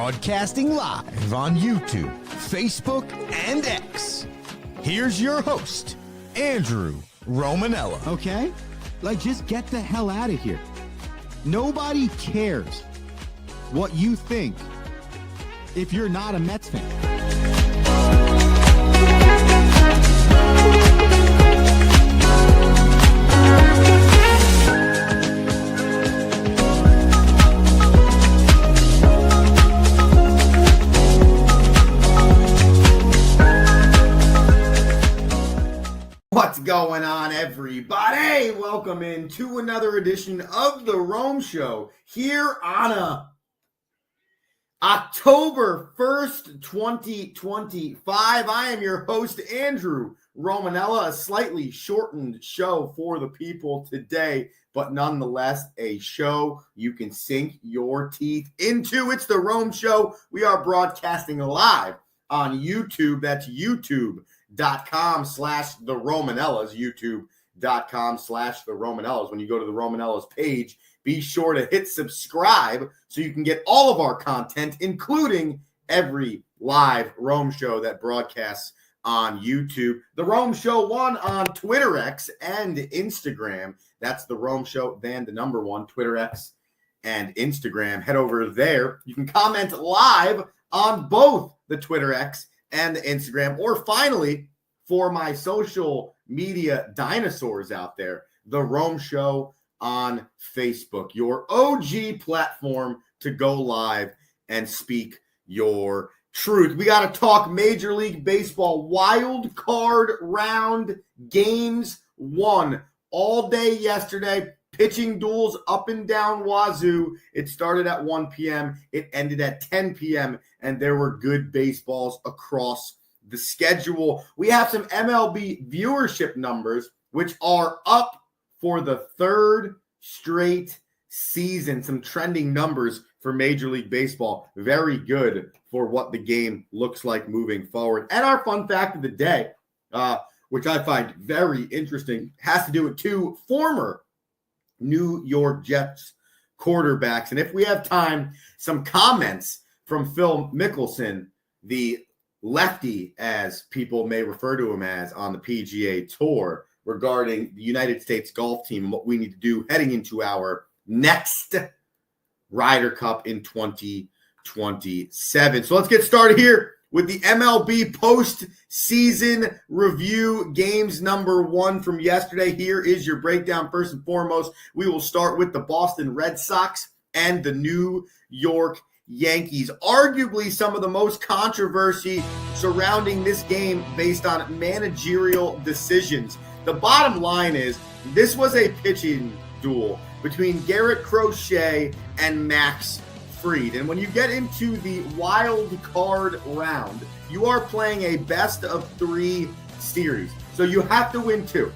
Broadcasting live on YouTube, Facebook, and X. Here's your host, Andrew Romanella. Okay? Like, just get the hell out of here. Nobody cares what you think if you're not a Mets fan. What's going on, everybody? Welcome into another edition of The Rome Show here on October 1st, 2025. I am your host, Andrew Romanella, a slightly shortened show for the people today, but nonetheless a show you can sink your teeth into. It's The Rome Show. We are broadcasting live on YouTube. That's youtube.com/the Romanellas, youtube.com/the Romanellas. When you go to the Romanellas page, be sure to hit subscribe so you can get all of our content, including every live Rome show that broadcasts on YouTube. The Rome Show 1 on Twitter X and Instagram. That's the Rome Show, then the number 1, Twitter X and Instagram. Head over there. You can comment live on both the Twitter X and the Instagram. Or finally, for my social media dinosaurs out there, the Rome Show on Facebook, your OG platform to go live and speak your truth. We got to talk Major League Baseball wild card round games 1 all day yesterday. Pitching duels up and down wazoo. It started at 1 p.m. It ended at 10 p.m. And there were good baseballs across the schedule. We have some MLB viewership numbers, which are up for the third straight season. Some trending numbers for Major League Baseball. Very good for what the game looks like moving forward. And our fun fact of the day, which I find very interesting, has to do with 2 former New York Jets quarterbacks. And if we have time, some comments from Phil Mickelson, the lefty, as people may refer to him as, on the PGA Tour, regarding the United States golf team and what we need to do heading into our next Ryder Cup in 2027. So let's get started here with the MLB postseason review. Games number 1 from yesterday. Here is your breakdown. First and foremost, we will start with the Boston Red Sox and the New York Yankees. Arguably some of the most controversy surrounding this game based on managerial decisions. The bottom line is this was a pitching duel between Garrett Crochet and Max Fried. And when you get into the wild card round, you are playing a best of 3 series. So you have to win 2.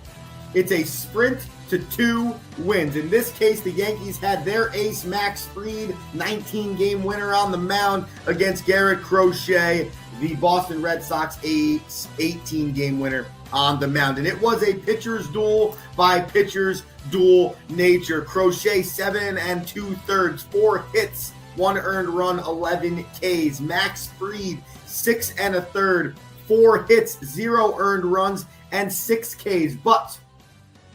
It's a sprint to 2 wins. In this case, the Yankees had their ace, Max Fried, 19-game winner on the mound against Garrett Crochet, the Boston Red Sox ace, 18-game winner on the mound. And it was a pitcher's duel by pitcher's duel nature. Crochet, 7 2/3, 4 hits, 1 earned run, 11 Ks. Max Fried, 6 1/3, 4 hits, 0 earned runs, and 6 Ks. But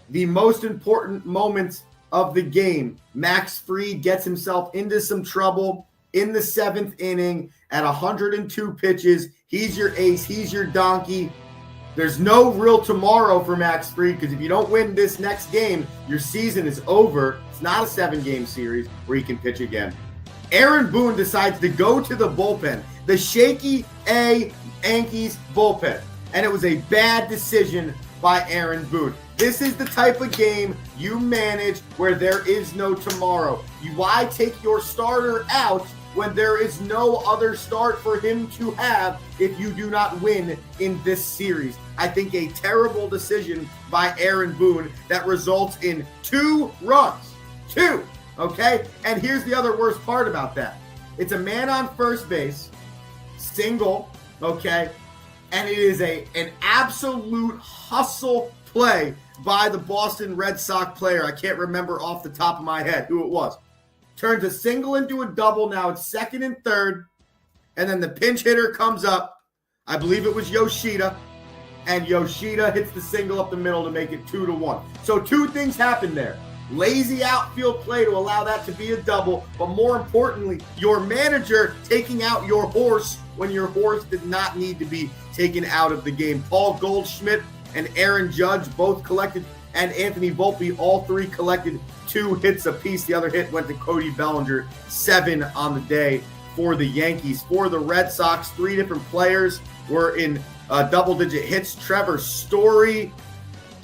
the most important moments of the game, Max Fried gets himself into some trouble in the 7th inning at 102 pitches. He's your ace. He's your donkey. There's no real tomorrow for Max Fried because if you don't win this next game, your season is over. It's not a 7-game series where he can pitch again. Aaron Boone decides to go to the bullpen, the shaky A Yankees bullpen, and it was a bad decision by Aaron Boone. This is the type of game you manage where there is no tomorrow. Why take your starter out when there is no other start for him to have if you do not win in this series? I think a terrible decision by Aaron Boone that results in 2 runs. 2, okay? And here's the other worst part about that. It's a man on first base, single, okay? And it is an absolute hustle play by the Boston Red Sox player. I can't remember off the top of my head who it was. Turns a single into a double. Now it's 2nd and 3rd. and then the pinch hitter comes up. I believe it was Yoshida, and Yoshida hits the single up the middle to make it 2-1. So two things happened there. Lazy outfield play to allow that to be a double, but more importantly, your manager taking out your horse when your horse did not need to be taken out of the game. Paul Goldschmidt and Aaron Judge both collected, and Anthony Volpe, all three collected 2 hits apiece. The other hit went to Cody Bellinger, 7 on the day for the Yankees. For the Red Sox, 3 different players were in double-digit hits. Trevor Story,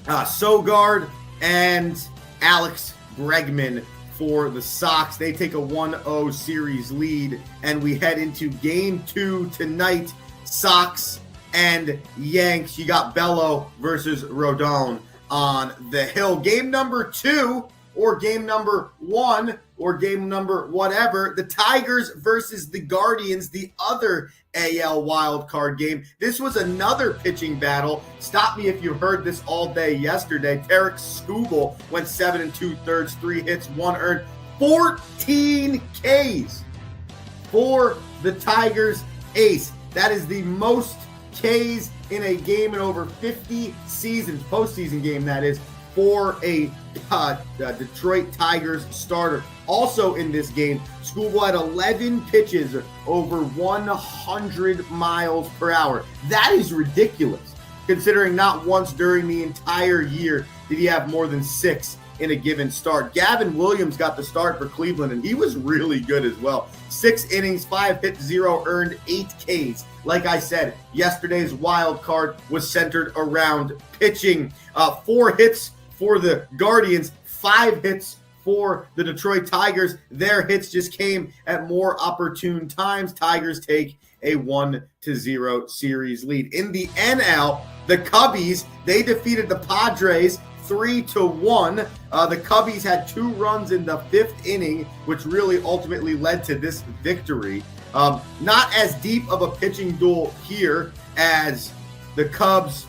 Sogard, and Alex Bregman for the Sox. They take a 1-0 series lead, and we head into Game 2 tonight. Sox and Yanks. You got Bello versus Rodon on the hill. Game number 2, or game number 1, or game number whatever, the Tigers versus the Guardians, the other AL wildcard game. This was another pitching battle. Stop me if you heard this all day yesterday. Tarek Skubal went 7 2/3, 3 hits, 1 earned, 14 Ks for the Tigers ace. That is the most Ks in a game in over 50 seasons, postseason game that is, for a Detroit Tigers starter. Also in this game, Skubal had 11 pitches over 100 miles per hour. That is ridiculous, considering not once during the entire year did he have more than 6 in a given start. Gavin Williams got the start for Cleveland, and he was really good as well. 6 innings, 5 hits, 0 earned, 8 Ks. Like I said, yesterday's wild card was centered around pitching. 4 hits for the Guardians, 5 hits for the Detroit Tigers. Their hits just came at more opportune times. Tigers take a 1-0 series lead. In the NL, the Cubbies, they defeated the Padres 3-1. The Cubbies had 2 runs in the 5th inning, which really ultimately led to this victory. Not as deep of a pitching duel here as the Cubs.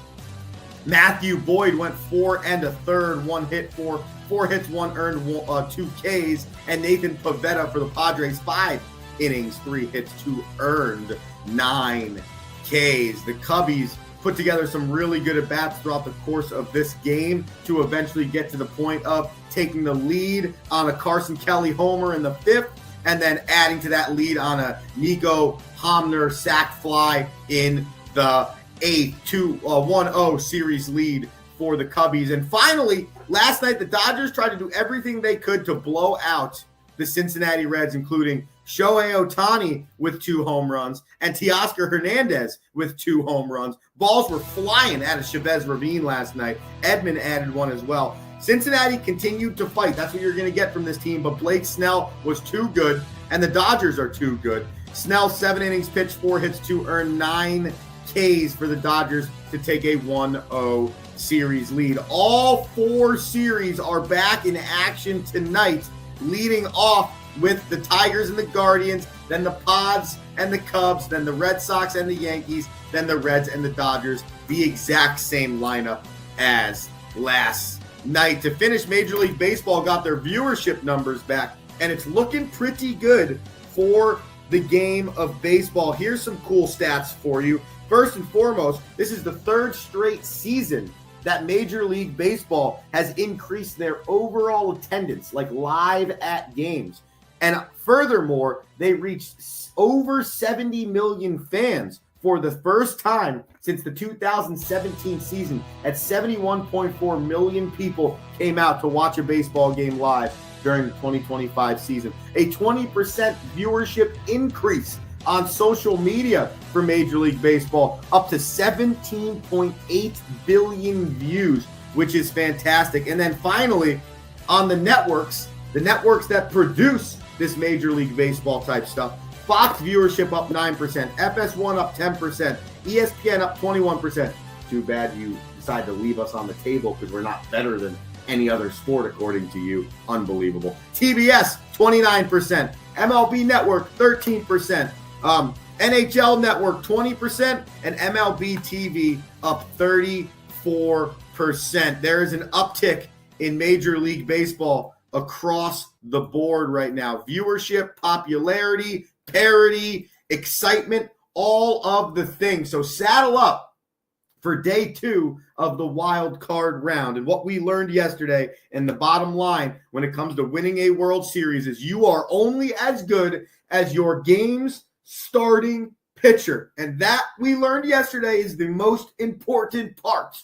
Matthew Boyd went 4 1/3, 1 hit, 4 hits, 1 earned, 2 Ks. And Nathan Pivetta for the Padres, 5 innings, 3 hits, 2 earned, 9 Ks. The Cubbies put together some really good at-bats throughout the course of this game to eventually get to the point of taking the lead on a Carson Kelly homer in the 5th, and then adding to that lead on a Nico Homner sac fly in the 8th, 1-0 series lead for the Cubbies. And finally, last night, the Dodgers tried to do everything they could to blow out the Cincinnati Reds, including Shohei Ohtani with 2 home runs and Teoscar Hernandez with 2 home runs. Balls were flying out of Chavez Ravine last night. Edman added 1 as well. Cincinnati continued to fight. That's what you're going to get from this team. But Blake Snell was too good, and the Dodgers are too good. Snell, 7 innings pitched, 4 hits, 2 earned, 9 Ks for the Dodgers to take a 1-0 series lead. All 4 series are back in action tonight, leading off with the Tigers and the Guardians, then the Pods and the Cubs, then the Red Sox and the Yankees, then the Reds and the Dodgers. The exact same lineup as last night. To finish, Major League Baseball got their viewership numbers back, and it's looking pretty good for the game of baseball. Here's some cool stats for you. First and foremost, this is the 3rd straight season that Major League Baseball has increased their overall attendance, like live at games. And furthermore, they reached over 70 million fans for the first time since the 2017 season. At 71.4 million people came out to watch a baseball game live during the 2025 season. A 20% viewership increase on social media for Major League Baseball, up to 17.8 billion views, which is fantastic. And then finally, on the networks that produce this Major League Baseball type stuff, Fox viewership up 9%, FS1 up 10%, ESPN up 21%. Too bad you decided to leave us on the table because we're not better than any other sport according to you. Unbelievable. TBS 29%, MLB Network 13%, NHL Network 20%, and MLB TV up 34%. There is an uptick in Major League Baseball across the board right now. Viewership, popularity, parity, excitement, all of the things. So saddle up for day 2 of the wild card round. And what we learned yesterday, and the bottom line when it comes to winning a World Series, is you are only as good as your game's starting pitcher. And that, we learned yesterday, is the most important part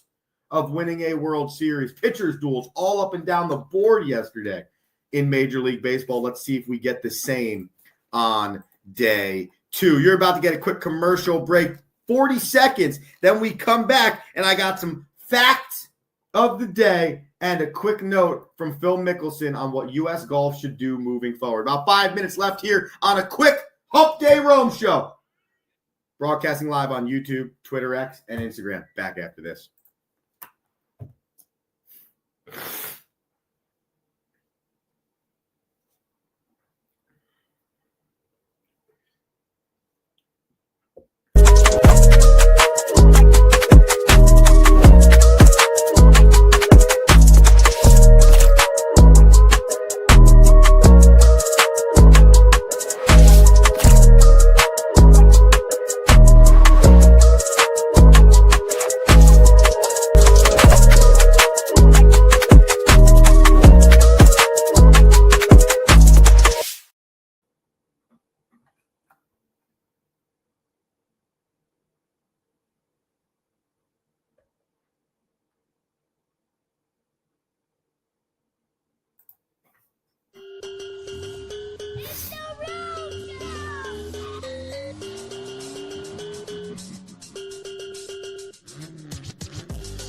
of winning a World Series. Pitchers duels all up and down the board yesterday in Major League Baseball. Let's see if we get the same on day 2. You're about to get a quick commercial break. 40 seconds. Then we come back, and I got some facts of the day and a quick note from Phil Mickelson on what U.S. golf should do moving forward. About 5 minutes left here on a quick Hump Day Rome show. Broadcasting live on YouTube, Twitter X, and Instagram. Back after this.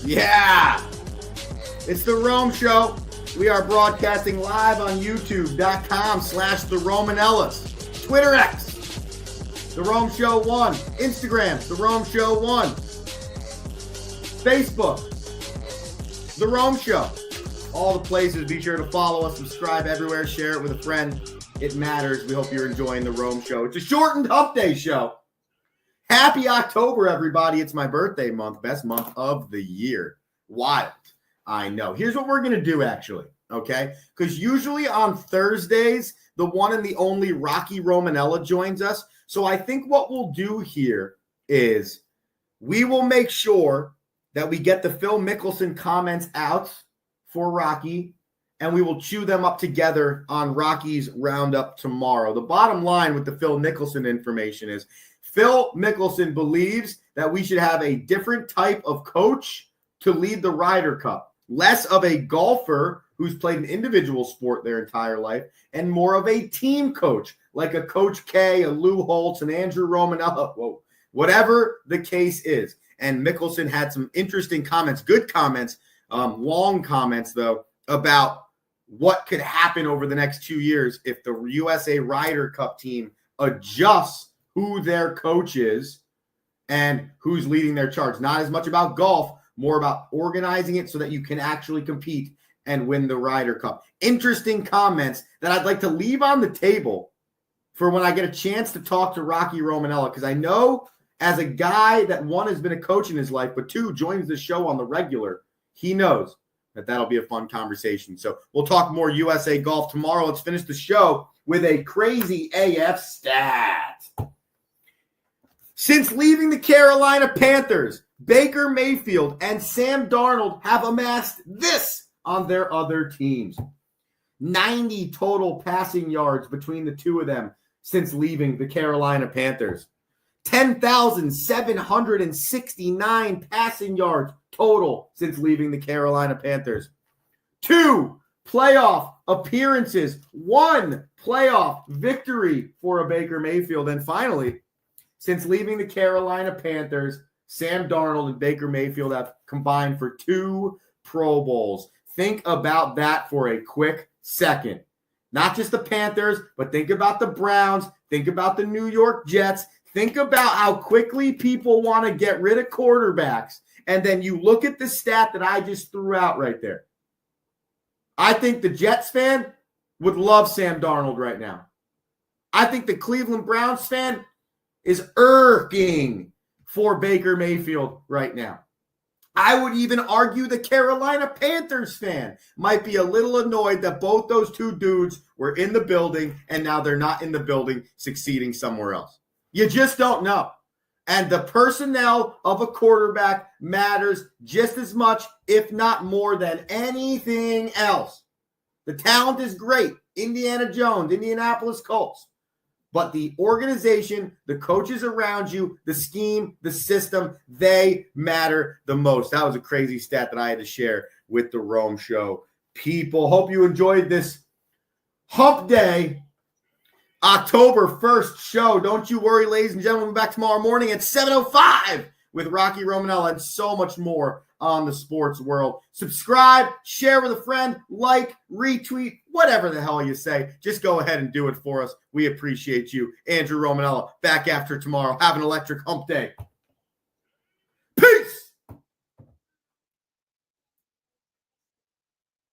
Yeah, it's the Rome Show. We are broadcasting live on YouTube.com/the Romanellas, Twitter X, The Rome Show 1, Instagram, The Rome Show 1, Facebook, The Rome Show. All the places. Be sure to follow us, subscribe everywhere, share it with a friend. It matters. We hope you're enjoying the Rome Show. It's a shortened Hump Day show. Happy October, everybody. It's my birthday month, best month of the year. Wild. I know. Here's what we're going to do, actually, okay? Because usually on Thursdays, the one and the only Rocky Romanella joins us. So I think what we'll do here is we will make sure that we get the Phil Mickelson comments out for Rocky, and we will chew them up together on Rocky's Roundup tomorrow. The bottom line with the Phil Mickelson information is Phil Mickelson believes that we should have a different type of coach to lead the Ryder Cup. Less of a golfer who's played an individual sport their entire life, and more of a team coach, like a Coach K, a Lou Holtz, an Andrew Romanella, whatever the case is. And Mickelson had some interesting comments, good comments, long comments, though, about what could happen over the next 2 years if the USA Ryder Cup team adjusts who their coach is and who's leading their charge. Not as much about golf, more about organizing it so that you can actually compete and win the Ryder Cup. Interesting comments that I'd like to leave on the table for when I get a chance to talk to Rocky Romanella, because I know as a guy that, one, has been a coach in his life, but two, joins the show on the regular, he knows that that'll be a fun conversation. So we'll talk more USA golf tomorrow. Let's finish the show with a crazy AF stat. Since leaving the Carolina Panthers, Baker Mayfield and Sam Darnold have amassed this on their other teams: 90 total passing yards between the two of them since leaving the Carolina Panthers. 10,769 passing yards total since leaving the Carolina Panthers. 2 playoff appearances, 1 playoff victory for a Baker Mayfield. And finally, since leaving the Carolina Panthers, Sam Darnold and Baker Mayfield have combined for 2 Pro Bowls. Think about that for a quick second. Not just the Panthers, but think about the Browns. Think about the New York Jets. Think about how quickly people want to get rid of quarterbacks. And then you look at the stat that I just threw out right there. I think the Jets fan would love Sam Darnold right now. I think the Cleveland Browns fan is irking for Baker Mayfield right now. I would even argue the Carolina Panthers fan might be a little annoyed that both those two dudes were in the building and now they're not in the building, succeeding somewhere else. You just don't know. And the personnel of a quarterback matters just as much, if not more, than anything else. The talent is great. Indiana Jones, Indianapolis Colts. But the organization, the coaches around you, the scheme, the system, they matter the most. That was a crazy stat that I had to share with the Rome Show people. Hope you enjoyed this Hump Day, October 1st show. Don't you worry, ladies and gentlemen. We'll be back tomorrow morning at 7:05 with Rocky Romanella and so much more on the sports world. Subscribe, share with a friend, like, retweet, whatever the hell you say. Just go ahead and do it for us. We appreciate you. Andrew Romanella back after tomorrow. Have an electric hump day.